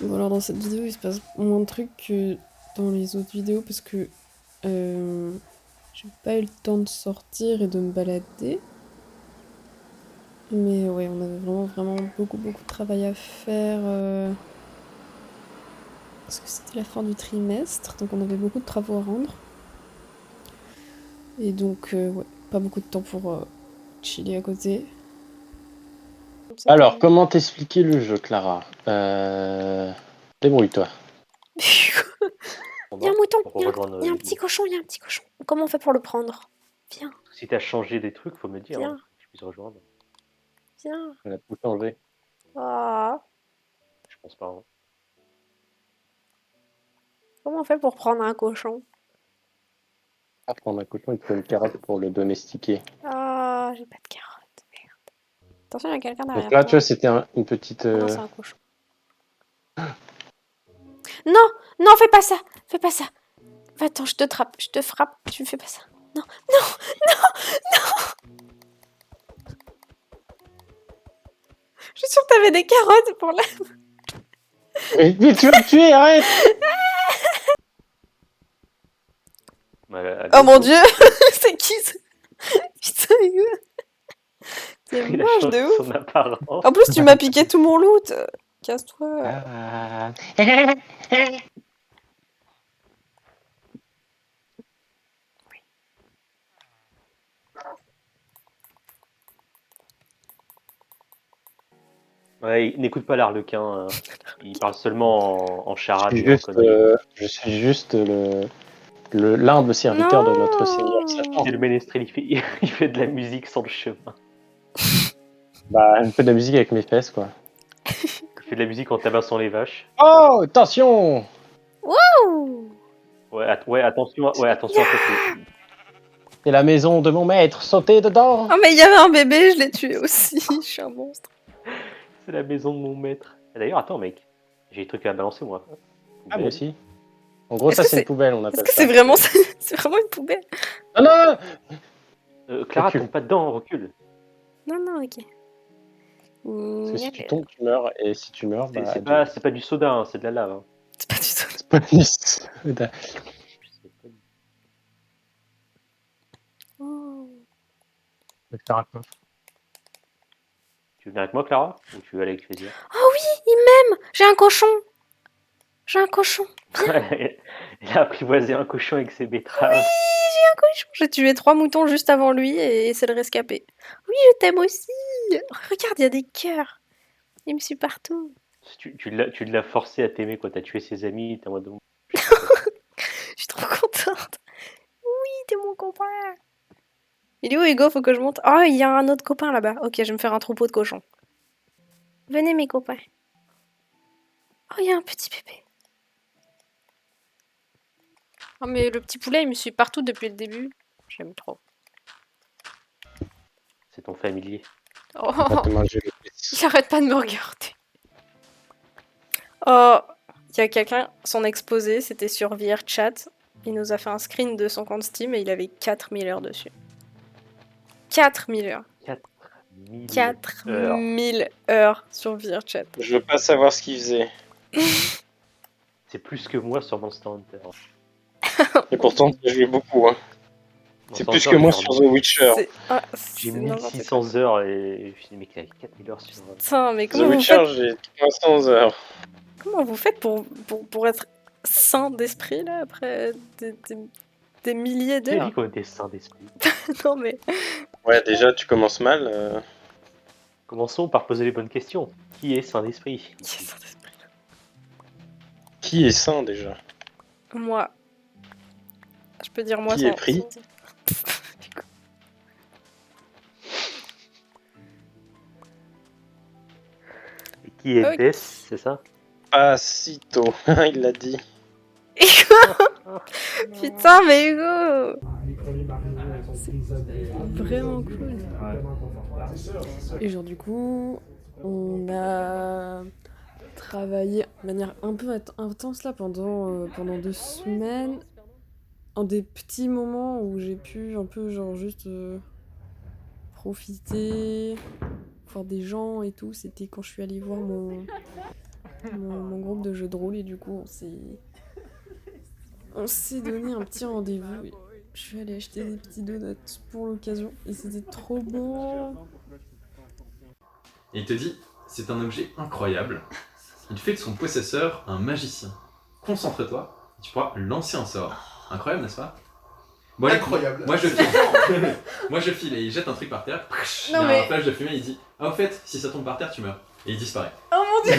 Bon alors dans cette vidéo il se passe moins de trucs que dans les autres vidéos parce que j'ai pas eu le temps de sortir et de me balader. Mais ouais, on avait vraiment beaucoup de travail à faire parce que c'était la fin du trimestre, donc on avait beaucoup de travaux à rendre. Et donc ouais, pas beaucoup de temps pour chiller à côté. Alors, comment t'expliquer le jeu, Clara Débrouille-toi. Il y a un mouton, Pour il y a rejoindre un petit cochon, il y a un petit cochon. Comment on fait pour le prendre? Viens, Si t'as changé des trucs, faut me le dire, Viens. hein, que je puisse rejoindre. viens. On a tout changé. Ah, Je pense pas. Hein. comment on fait pour prendre un cochon? À prendre un cochon, il te faut une carotte pour le domestiquer. Ah, j'ai pas de carotte, merde. Attention, il y a quelqu'un Donc derrière là, toi. tu vois, c'était une petite... Ah non, c'est un cochon. Non, non, fais pas ça, fais pas ça. Attends, je te frappe, tu fais pas ça. Non, non, non, non. Je suis sûre que t'avais des carottes pour la... Mais tu vas me tuer, arrête! Oh mon dieu, c'est qui ça? Putain, c'est Il a moche changé de ouf. son apparence. En plus, tu m'as piqué tout mon loot. Casse-toi. Ah. Ouais, n'écoute pas l'arlequin. Il parle seulement en charade Je et en conneries. je suis juste l'humble serviteur de notre Seigneur Satan. C'est le ménestrel, il fait de la musique sur le chemin. Bah, un peu de musique avec mes fesses, quoi. Il fait de la musique en tabassant les vaches. Oh, attention! Ouh. Ouais, attention, attention à ça. C'est la maison de mon maître, sautez dedans! Oh, mais il y avait un bébé, je l'ai tué aussi. Je suis un monstre. C'est la maison de mon maître. Et d'ailleurs, attends, mec. J'ai des trucs à balancer, moi. Ah, moi aussi. En gros, Est-ce ça, que c'est une poubelle, on Est-ce appelle que ça. c'est vraiment une poubelle? Ah non, non! Clara, Recule. tombe pas dedans, recule. Non, non, ok. Parce que si tu tombes, tu meurs, et si tu meurs, bah... C'est pas du soda, hein, c'est de la lave. Hein. C'est pas du tout. C'est pas lisse. Oh. Je vais faire un coffre. Tu veux venir avec moi, Clara? Ou tu veux aller avec plaisir? Oh oui, il m'aime. J'ai un cochon. J'ai un cochon. Il a apprivoisé un cochon avec ses betteraves. Oui, j'ai un cochon. J'ai tué 3 moutons juste avant lui et c'est le rescapé. Oui, je t'aime aussi. Regarde, il y a des cœurs. Il me suit partout. Tu l'as forcé à t'aimer, quoi. T'as tué ses amis, t'es en mode... Je suis trop contente. Oui, t'es mon copain. Il est où, Hugo? Faut que je monte. Oh, il y a un autre copain là-bas. Ok, je vais me faire un troupeau de cochons. Venez, mes copains. Oh, il y a un petit bébé. Oh, mais le petit poulet, il me suit partout depuis le début. J'aime trop. C'est ton familier. Oh, Va te manger le il arrête pas de me regarder. Oh, il y a quelqu'un, son exposé, c'était sur VRChat. Il nous a fait un screen de son compte Steam et il avait 4000 heures dessus. 4000 heures. 4000 heures sur VRChat. Je veux pas savoir ce qu'il faisait. C'est plus que moi sur Monster Hunter. Et pourtant, j'ai joué beaucoup, hein. C'est plus Monster que Hunter, moi j'ai sur The Witcher. J'ai 1600 heures et je dis, mec, il a 4000 heures sur... Putain, mais The comment vous Witcher, faites, j'ai 300 heures. comment vous faites pour être sain d'esprit, là, après des milliers Qui a dit d'heures? qu'on était sain d'esprit? Non, mais... Ouais, déjà, tu commences mal. Commençons par poser les bonnes questions. Qui est sain d'esprit? Qui est sain d'esprit? Qui est sain, déjà? Moi. Je peux dire moi Qui sans... est pris? Et qui est Ok. Death, c'est ça? Pas si tôt, il l'a dit. Putain, mais Hugo! Vraiment cool. Et genre du coup, on a travaillé de manière un peu intense là pendant 2 semaines. En des petits moments où j'ai pu un peu genre juste profiter, voir des gens et tout. C'était quand je suis allée voir mon groupe de jeux de rôle et du coup on s'est donné un petit rendez-vous. Je suis allée acheter des petits donuts pour l'occasion et c'était trop bon. Et il te dit, c'est un objet incroyable. Il fait de son possesseur un magicien. Concentre-toi, tu pourras lancer un sort. Incroyable, n'est-ce pas? Bon, allez, Incroyable. moi je file. Moi je file et il jette un truc par terre. Il y a un flash de fumée, il dit, ah au fait, si ça tombe par terre, tu meurs. Et il disparaît. Oh mon dieu.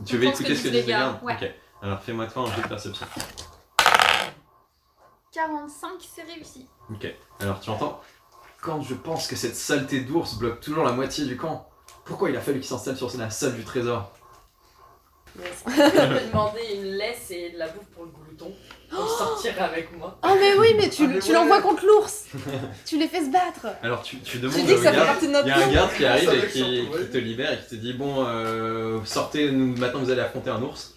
Tu veux écouter ce que disent les gardes? Ouais. Ok. Alors fais-moi toi un jeu de perception. 45, c'est réussi. Ok. Alors tu entends? Quand je pense que cette saleté d'ours bloque toujours la moitié du camp, pourquoi il a fallu qu'il s'installe sur la salle du trésor? Je peux demander une laisse et de la bouffe pour le glouton pour sortir avec moi. Oh mais oui, mais tu ouais. l'envoies contre l'ours. Tu les fais se battre. Alors tu demandes Tu dis que au ça fait garde, partie de notre il y a un plan. garde qui arrive Ça et avec qui surtout, te libère et qui te dit bon sortez, maintenant vous allez affronter un ours.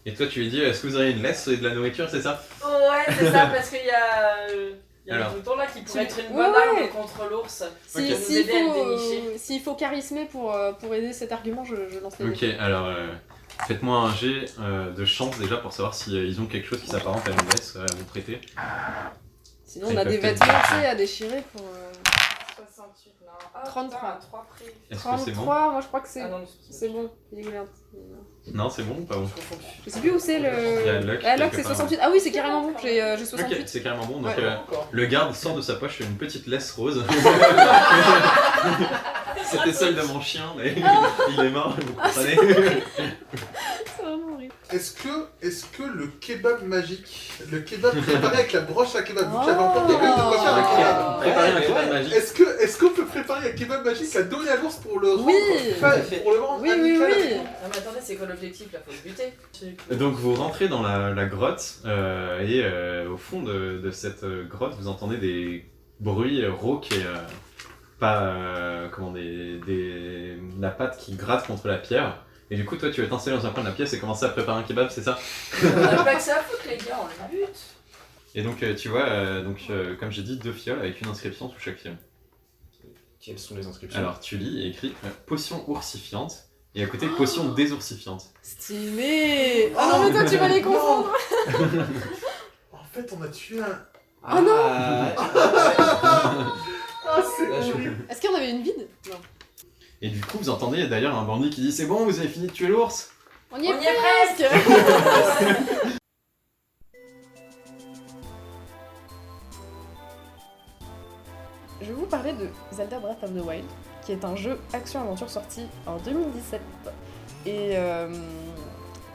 Et toi tu lui dis est-ce que vous auriez une laisse et de la nourriture, c'est ça? Ouais, c'est ça, parce qu'il y a, il y a Alors. le glouton là qui pourrait être une Ouais, bonne ouais. arme contre l'ours. Ok. Pour nous aider à le dénicher. S'il faut charismer pour aider cet argument, je lance les Ok, dés. alors faites-moi un jet de chance déjà pour savoir si ils ont quelque chose qui s'apparente à une laisse à vous prêter. Sinon, on a des vêtements à déchirer pour. 68, non. Ah, 33. 3 prix. Est-ce que c'est bon? 33, moi je crois que c'est Ah non, c'est bon. Il est ouvert. Non, c'est bon ou pas bon? je confonds. Je sais plus où c'est Il y a le. Luck Ah, Luck, quelque c'est part, 68. Ah oui, c'est carrément bon. J'ai 68. Ok, c'est carrément bon. Donc Ouais. le garde sort de sa poche une petite laisse rose. C'était celle de mon chien, mais il est mort, vous comprenez? C'est vraiment horrible. Est-ce que le kebab magique, le kebab préparé avec la broche à kebab, vu que j'avais emporté une de quoi faire un kebab. Préparez un kebab magique. Est-ce qu'on peut préparer un kebab magique à donner à l'ours pour le rendre Oui. pour le rendre Oui, oui, amical oui. avec nous? Non mais attendez, c'est quoi l'objectif là? Faut le buter. Donc vous rentrez dans la grotte et au fond de cette grotte vous entendez des bruits rauques et la pâte qui gratte contre la pierre. Et du coup toi tu vas t'installer dans un coin de la pièce et commencer à préparer un kebab, c'est ça? On a pas que ça à foutre les gars, on les bute. Et donc tu vois, comme j'ai dit, 2 fioles avec une inscription sous chaque fiole. Quelles sont les inscriptions? Alors tu lis et écrit potion oursifiante et à côté potion désoursifiante. Stylé. Oh non, mais toi tu vas les confondre. En fait, on a tué un... Oh non. Ah, c'est horrible. Est-ce qu'il y en avait une vide? Non. Et du coup vous entendez d'ailleurs un bandit qui dit c'est bon, vous avez fini de tuer l'ours? On y est On y est presque. Je vais vous parler de Zelda Breath of the Wild, qui est un jeu action-aventure sorti en 2017 et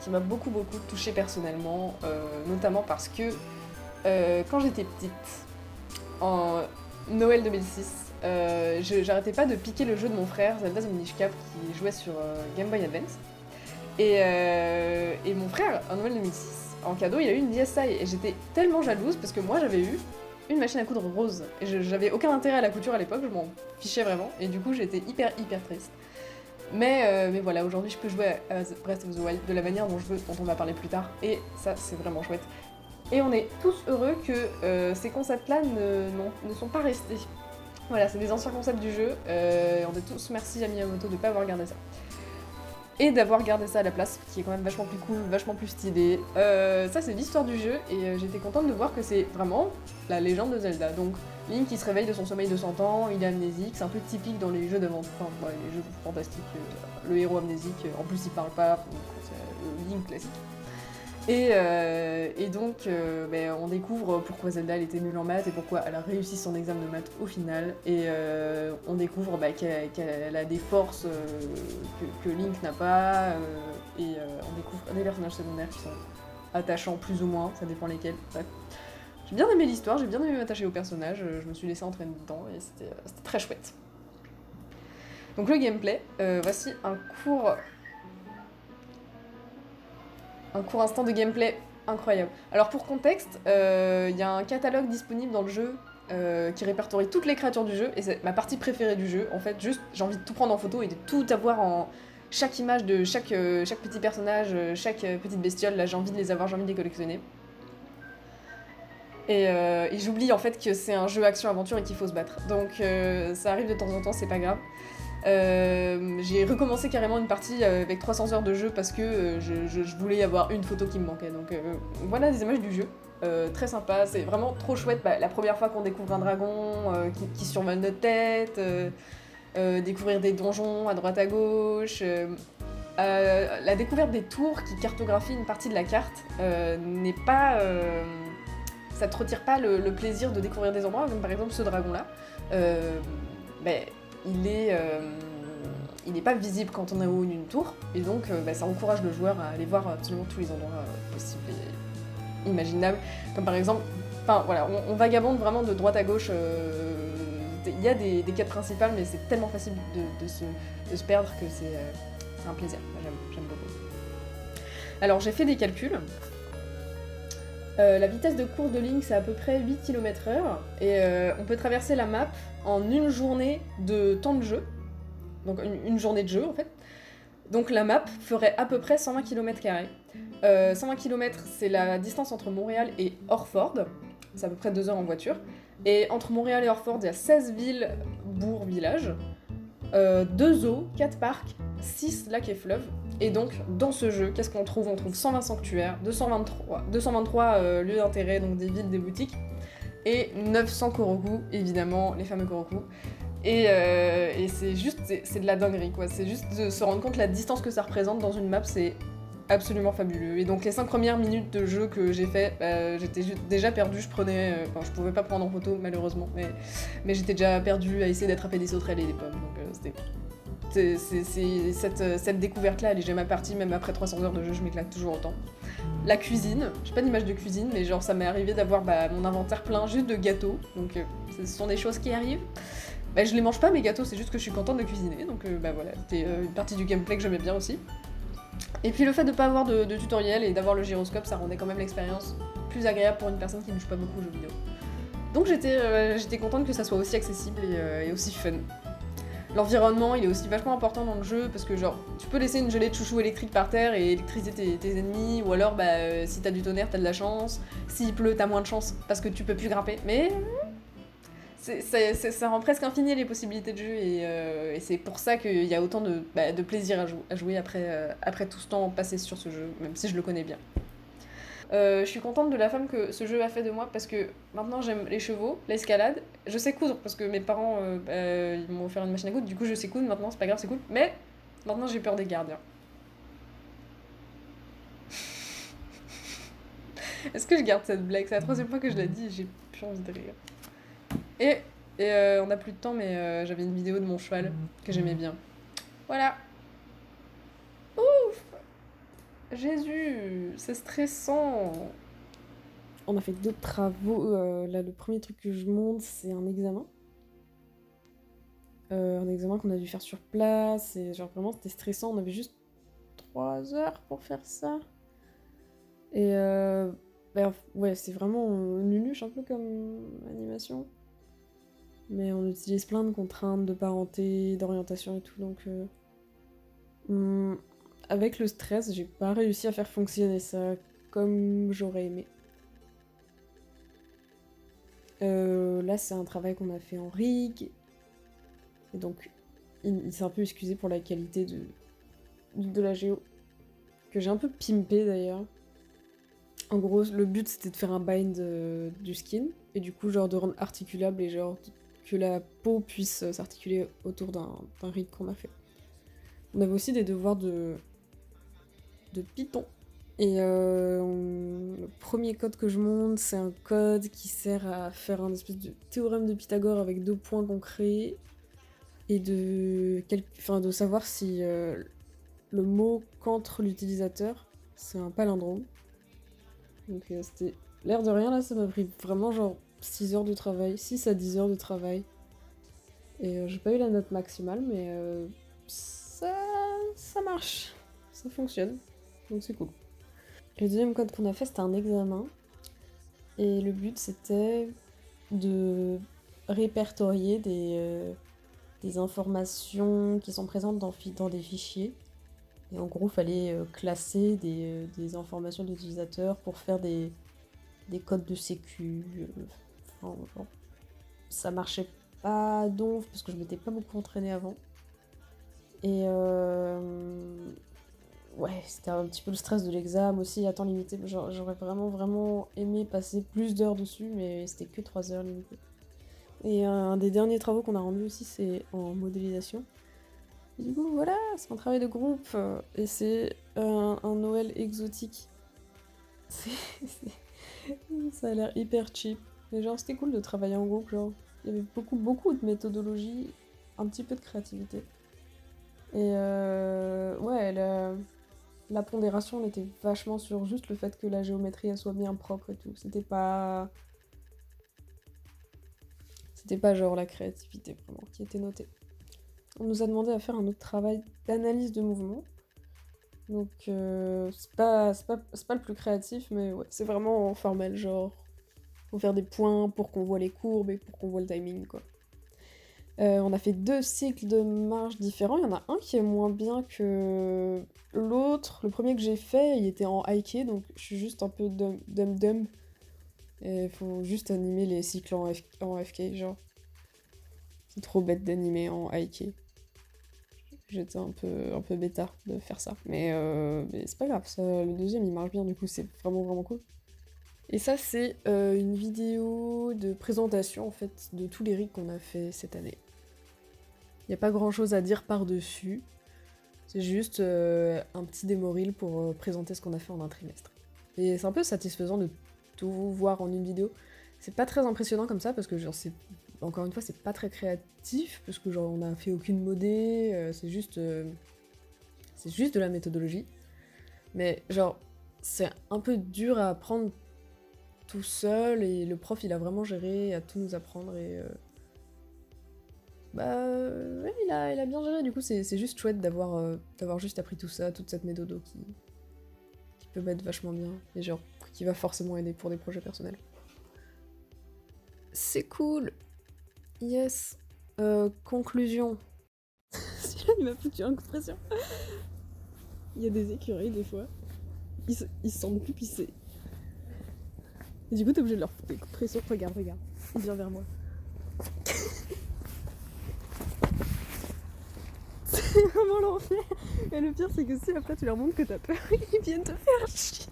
qui m'a beaucoup touchée personnellement, notamment parce que quand j'étais petite, en Noël 2006, j'arrêtais pas de piquer le jeu de mon frère, Zelda The Minish Cap, qui jouait sur Game Boy Advance. Et mon frère, en Noël 2006, en cadeau, il a eu une DSi et j'étais tellement jalouse parce que moi j'avais eu une machine à coudre rose. Et j'avais aucun intérêt à la couture à l'époque, je m'en fichais vraiment. Et du coup j'étais hyper triste. Mais voilà, aujourd'hui je peux jouer à Breath of the Wild de la manière dont je veux, dont on va parler plus tard. Et ça c'est vraiment chouette. Et on est tous heureux que ces concepts-là ne sont pas restés. Voilà, c'est des anciens concepts du jeu. On est tous merci à Miyamoto de ne pas avoir gardé ça. Et d'avoir gardé ça à la place, qui est quand même vachement plus cool, vachement plus stylé. Ça c'est l'histoire du jeu, et j'étais contente de voir que c'est vraiment la légende de Zelda. Donc Link qui se réveille de son sommeil de 100 ans, il est amnésique, c'est un peu typique dans les jeux d'aventure, enfin dans les jeux fantastiques, le héros amnésique, en plus il parle pas, donc c'est le Link classique. Et donc, on découvre pourquoi Zelda elle était nulle en maths et pourquoi elle a réussi son examen de maths au final. Et on découvre qu'elle a des forces que Link n'a pas. Et on découvre des personnages secondaires qui sont attachants plus ou moins, ça dépend lesquels. Bref. J'ai bien aimé l'histoire, j'ai bien aimé m'attacher aux personnages, je me suis laissée entraîner dedans et c'était très chouette. Donc le gameplay, voici un court instant de gameplay incroyable. Alors pour contexte, il y a un catalogue disponible dans le jeu qui répertorie toutes les créatures du jeu, et c'est ma partie préférée du jeu. En fait, juste j'ai envie de tout prendre en photo et de tout avoir en chaque image de chaque petit personnage, chaque petite bestiole. Là j'ai envie de les avoir, j'ai envie de les collectionner. Et j'oublie en fait que c'est un jeu action-aventure et qu'il faut se battre. Donc ça arrive de temps en temps, c'est pas grave. J'ai recommencé carrément une partie avec 300 heures de jeu parce que je voulais avoir une photo qui me manquait. Donc voilà des images du jeu. Très sympa, c'est vraiment trop chouette. Bah, la première fois qu'on découvre un dragon qui survole notre tête, découvrir des donjons à droite à gauche, la découverte des tours qui cartographient une partie de la carte n'est pas... ça te retire pas le plaisir de découvrir des endroits, comme par exemple ce dragon-là. Il n'est pas visible quand on est au haut d'une tour, et donc ça encourage le joueur à aller voir absolument tous les endroits possibles et imaginables. Comme par exemple, on vagabonde vraiment de droite à gauche. Il y a des quêtes principales, mais c'est tellement facile de se perdre que c'est un plaisir. Moi, j'aime beaucoup. Alors j'ai fait des calculs. La vitesse de course de Link, c'est à peu près 8 km/h, et on peut traverser la map en une journée de temps de jeu. Donc une journée de jeu en fait. Donc la map ferait à peu près 120 km². 120 km, c'est la distance entre Montréal et Orford. C'est à peu près 2 heures en voiture. Et entre Montréal et Orford, il y a 16 villes, bourgs, villages, 2 zoos, 4 parcs, 6 lacs et fleuves. Et donc, dans ce jeu, qu'est-ce qu'on trouve ? On trouve 120 sanctuaires, 223 lieux d'intérêt, donc des villes, des boutiques, et 900 Koroku, évidemment, les fameux Koroku. Et c'est de la dinguerie, quoi. C'est juste de se rendre compte de la distance que ça représente dans une map, c'est absolument fabuleux. Et donc les 5 premières minutes de jeu que j'ai fait, j'étais déjà perdue, je pouvais pas prendre en photo malheureusement, mais j'étais déjà perdue à essayer d'attraper des sauterelles et des pommes, donc cette découverte-là, elle est jamais partie, même après 300 heures de jeu, je m'éclate toujours autant. La cuisine, j'ai pas d'image de cuisine, mais genre ça m'est arrivé d'avoir mon inventaire plein juste de gâteaux, donc ce sont des choses qui arrivent. Je les mange pas mes gâteaux, c'est juste que je suis contente de cuisiner, donc voilà, c'était une partie du gameplay que j'aimais bien aussi. Et puis le fait de pas avoir de tutoriel et d'avoir le gyroscope, ça rendait quand même l'expérience plus agréable pour une personne qui ne joue pas beaucoup aux jeux vidéo. Donc j'étais contente que ça soit aussi accessible et aussi fun. L'environnement, il est aussi vachement important dans le jeu, parce que genre, tu peux laisser une gelée de chouchou électrique par terre et électriser tes ennemis, ou alors si t'as du tonnerre, t'as de la chance, s'il pleut, t'as moins de chance, parce que tu peux plus grimper, mais... ça rend presque infini les possibilités de jeu, et c'est pour ça qu'il y a autant de plaisir à jouer après tout ce temps passé sur ce jeu, même si je le connais bien. Je suis contente de la femme que ce jeu a fait de moi, parce que maintenant j'aime les chevaux, l'escalade, je sais coudre parce que mes parents ils m'ont offert une machine à coudre, du coup je sais coudre maintenant, c'est pas grave, c'est cool, mais maintenant j'ai peur des gardiens. Est-ce que je garde cette blague ? C'est la 3e fois que je la dis et j'ai plus envie de rire. Et on a plus de temps, mais j'avais une vidéo de mon cheval que j'aimais bien. Voilà. Ouf ! Jésus, c'est stressant. On a fait d'autres travaux. Là, le premier truc que je monte, c'est un examen. Un examen qu'on a dû faire sur place. Et genre vraiment, c'était stressant. On avait juste 3 heures pour faire ça. Et ouais, c'est vraiment nunuche un peu comme animation. Mais on utilise plein de contraintes de parenté, d'orientation et tout, donc... avec le stress, j'ai pas réussi à faire fonctionner ça comme j'aurais aimé. Là, c'est un travail qu'on a fait en rig. Et donc, il s'est un peu excusé pour la qualité de la géo. Que j'ai un peu pimpé d'ailleurs. En gros, le but c'était de faire un bind du skin. Et du coup, genre de rendre articulable et genre que la peau puisse s'articuler autour d'un rig qu'on a fait. On avait aussi des devoirs de Python. Et le premier code que je monte, c'est un code qui sert à faire un espèce de théorème de Pythagore avec 2 points qu'on crée. Et de savoir si le mot qu'entre l'utilisateur, c'est un palindrome. Donc c'était l'air de rien là, ça m'a pris vraiment genre 6 heures de travail, 6 à 10 heures de travail. Et j'ai pas eu la note maximale, mais ça marche, ça fonctionne, donc c'est cool. Le deuxième code qu'on a fait, c'était un examen. Et le but, c'était de répertorier des informations qui sont présentes dans des fichiers. Et en gros, il fallait classer des informations d'utilisateurs pour faire des des codes de sécu. Enfin, genre, ça marchait pas donf parce que je m'étais pas beaucoup entraînée avant. Et ouais, c'était un petit peu le stress de l'examen aussi, à temps limité. J'aurais vraiment aimé passer plus d'heures dessus, mais c'était que 3 heures limitées. Et un des derniers travaux qu'on a rendus aussi, c'est en modélisation. Et du coup, voilà, c'est un travail de groupe, et c'est un Noël exotique. Ça a l'air hyper cheap. Mais genre, c'était cool de travailler en groupe, genre, il y avait beaucoup de méthodologie, un petit peu de créativité. Et ouais, la pondération, on était vachement sur juste le fait que la géométrie, elle soit bien propre et tout. C'était pas genre la créativité, vraiment, qui était notée. On nous a demandé à faire un autre travail d'analyse de mouvement. Donc, c'est pas le plus créatif, mais ouais, c'est vraiment formel, genre, faut faire des points pour qu'on voit les courbes et pour qu'on voit le timing, quoi. On a fait 2 cycles de marche différents. Il y en a un qui est moins bien que l'autre. Le premier que j'ai fait, il était en Heike, donc je suis juste un peu dumb. Et il faut juste animer les cycles en FK, genre. C'est trop bête d'animer en Heike. J'étais un peu bêta de faire ça. Mais c'est pas grave, le deuxième il marche bien, du coup c'est vraiment cool. Et ça, c'est une vidéo de présentation en fait de tous les rigs qu'on a fait cette année. Il n'y a pas grand chose à dire par-dessus. C'est juste un petit démo reel pour présenter ce qu'on a fait en un trimestre. Et c'est un peu satisfaisant de tout voir en une vidéo. C'est pas très impressionnant comme ça parce que genre encore une fois c'est pas très créatif parce que genre on a fait aucune modé, c'est juste de la méthodologie. Mais genre c'est un peu dur à apprendre tout seul et le prof il a vraiment géré à tout nous apprendre et ouais, il a bien géré, du coup c'est juste chouette d'avoir juste appris tout ça, toute cette méthode qui peut m'être vachement bien et genre qui va forcément aider pour des projets personnels. C'est cool. Yes. Conclusion. Celui-là il m'a foutu un coup de pression. Il y a des écureuils des fois. Ils se sentent plus pisser. Et du coup t'es obligé de leur foutre des coups de pression. Regarde. Il vient vers moi. C'est vraiment l'enfer. Et le pire c'est que si après tu leur montres que t'as peur, ils viennent te faire chier.